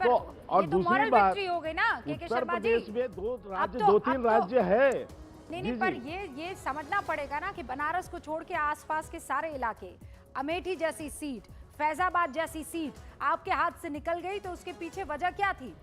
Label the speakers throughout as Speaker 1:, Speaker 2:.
Speaker 1: तो और
Speaker 2: ये तो
Speaker 1: दूसरी
Speaker 2: मॉरल
Speaker 1: बात,
Speaker 2: विक्ट्री हो गई ना के
Speaker 1: उत्तर
Speaker 2: शर्मा जी।
Speaker 1: प्रदेश में
Speaker 2: अब
Speaker 1: दो तीन राज्य है।
Speaker 2: नहीं
Speaker 1: जी,
Speaker 2: पर
Speaker 1: जी।
Speaker 2: ये समझना पड़ेगा ना कि बनारस को छोड़ के आसपास के सारे इलाके, अमेठी जैसी सीट, फैजाबाद जैसी सीट आपके हाथ से निकल गई, तो उसके पीछे वजह क्या थी?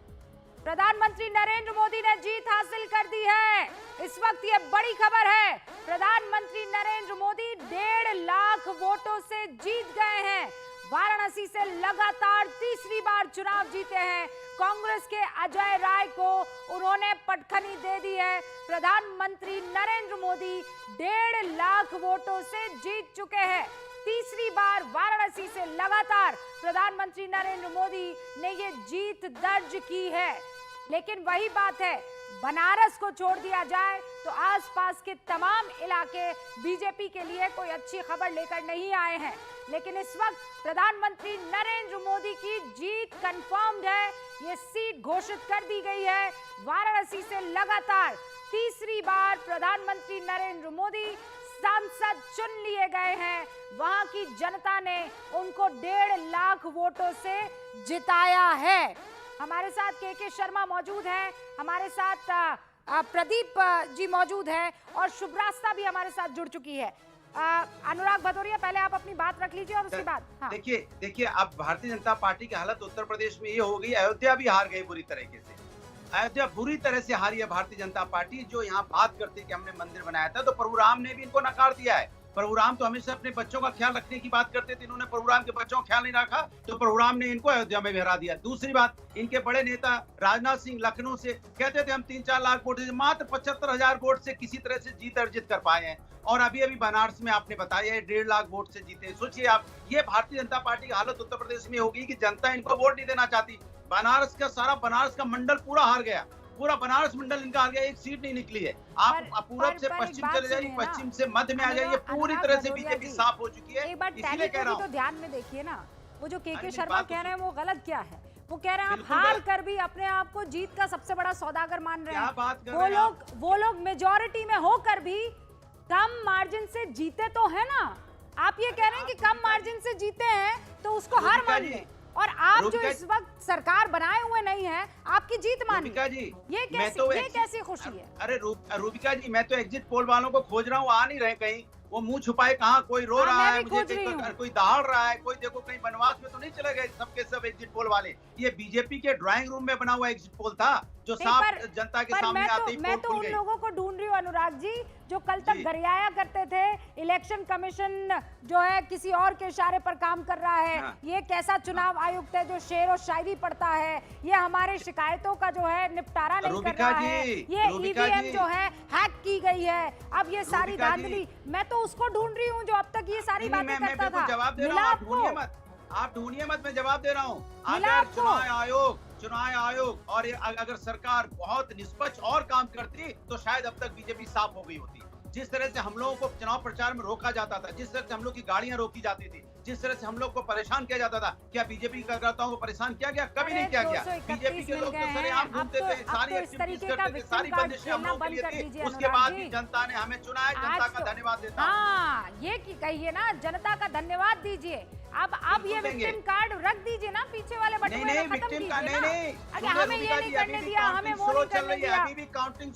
Speaker 2: प्रधानमंत्री नरेंद्र मोदी ने जीत हासिल कर दी है। इस वक्त ये बड़ी खबर है, प्रधानमंत्री नरेंद्र मोदी 1.5 लाख वोटों से जीत गए हैं। वाराणसी से लगातार तीसरी बार चुनाव जीते हैं। कांग्रेस के अजय राय को उन्होंने पटखनी दे दी है। प्रधानमंत्री नरेंद्र मोदी 1.5 लाख वोटों से जीत चुके हैं। तीसरी बार वाराणसी से लगातार प्रधानमंत्री नरेंद्र मोदी ने ये जीत दर्ज की है। लेकिन वही बात है, बनारस को छोड़ दिया जाए तो आसपास के तमाम इलाके बीजेपी के लिए कोई अच्छी खबर लेकर नहीं आए हैं। लेकिन इस वक्त प्रधानमंत्री नरेंद्र मोदी की जीत कंफर्म्ड है। ये सीट घोषित कर दी गई है। वाराणसी से लगातार तीसरी बार प्रधानमंत्री नरेंद्र मोदी सांसद चुन लिए गए हैं। वहां की जनता ने उनको 1.5 लाख वोटों से जिताया है। हमारे साथ के शर्मा मौजूद हैं, हमारे साथ प्रदीप जी मौजूद हैं और शुभ्रास्ता भी हमारे साथ जुड़ चुकी है। अनुराग भदौरिया, पहले आप अपनी बात रख लीजिए और उसके बाद। हाँ।
Speaker 3: देखिए अब भारतीय जनता पार्टी की हालत उत्तर प्रदेश में ये हो गई, अयोध्या भी हार गई बुरी तरीके से। अयोध्या बुरी तरह से हारी है भारतीय जनता पार्टी। जो यहाँ बात करती है कि हमने मंदिर बनाया था, तो प्रभु राम ने भी इनको नकार दिया है। प्रभु राम तो हमेशा अपने बच्चों का ख्याल रखने की बात करते थे, इन्होंने प्रभु राम के बच्चों का ख्याल नहीं रखा, तो प्रभु राम ने इनको अयोध्या में भी हरा दिया। दूसरी बात, इनके बड़े नेता राजनाथ सिंह लखनऊ से कहते थे हम 3-4 लाख वोट से, मात्र 75,000 वोट से किसी तरह से जीत अर्जित कर पाए हैं। और अभी बनारस में आपने बताया 1.5 लाख वोट से जीते। सोचिए आप, ये भारतीय जनता पार्टी की हालत उत्तर प्रदेश में होगी कि जनता इनको वोट नहीं देना चाहती। बनारस का मंडल पूरा हार गया, पूरा बनारस मंडल इनका आ गया, एक सीट नहीं निकली है। आप पूरब से पश्चिम चले जाइए, पश्चिम से मध्य में आ जाइए, पूरी तरह से बीजेपी साफ हो चुकी है। इसलिए कह रहा हूं,
Speaker 2: तो ध्यान में देखिए ना, वो जो के शर्मा कह रहे हैं वो गलत क्या है? वो कह रहे हैं आप हार कर भी अपने आप को जीत का सबसे बड़ा सौदागर मान रहे हैं। वो लोग मेजॉरिटी में होकर भी कम मार्जिन से जीते तो है ना। आप ये कह रहे हैं कि कम मार्जिन से जीते हैं तो उसको हार मान लें, और आप जो इस वक्त सरकार बनाए हुए नहीं है, आपकी जीत मान ली। ये कैसी खुशी है?
Speaker 3: अरे रूबिका जी, मैं तो एग्जिट पोल वालों को खोज रहा हूँ, आ नहीं रहे कहीं। वो मुंह छुपाए कहाँ, कोई रो रहा है मुझे, कोई दहाड़ रहा है, कोई देखो कहीं वनवास में तो नहीं चले गए सबके सब एग्जिट पोल वाले। ये बीजेपी के ड्राइंग रूम में बना हुआ एग्जिट पोल था जो साफ जनता के सामने आते ही
Speaker 2: मैं तो उन लोगों को ढूंढ रही हूँ अनुराग जी, जो कल तक गरियाया करते थे इलेक्शन कमीशन जो है किसी और के इशारे पर काम कर रहा है। ये कैसा चुनाव आयुक्त है जो शेर और शायरी पढ़ता है, ये हमारे शिकायतों का जो है निपटारा नहीं कर रहा है, ये ईवीएम जो है हैक की गई है, अब ये सारी धांधली। मैं तो उसको ढूंढ रही हूँ जो अब तक ये सारी बातें करता था।
Speaker 3: जवाब दे रहा हूँ, आप ढूंढिए मत, मैं जवाब दे रहा हूँ। अगर चुनाव आयोग और अगर सरकार बहुत निष्पक्ष और काम करती तो शायद अब तक बीजेपी साफ हो गई होती। जिस तरह से हम लोगों को चुनाव प्रचार में रोका जाता था, जिस तरह से हम लोग की गाड़ियां रोकी जाती थी, जिस तरह से हम लोग को परेशान किया जाता था, क्या बीजेपी कार्यकर्ताओं को परेशान किया गया? कभी नहीं किया गया। बीजेपी के लोग तो सरेआम घूमते थे, सारी एक्टिविटीज करते थे, सारी बंदिशें हम लोगों के लिए थी। उसके बाद भी जनता ने हमें चुना है, जनता का धन्यवाद देता हूं।
Speaker 2: हाँ, ये कहिए ना, जनता का धन्यवाद दीजिए। अब ये विक्टिम कार्ड रख दीजिए ना, पीछे वाले बटन
Speaker 3: नहीं, विक्टिम का नहीं,
Speaker 2: हमें ये नहीं करने दिया, हमें वो नहीं करने दिया।
Speaker 3: अभी भी काउंटिंग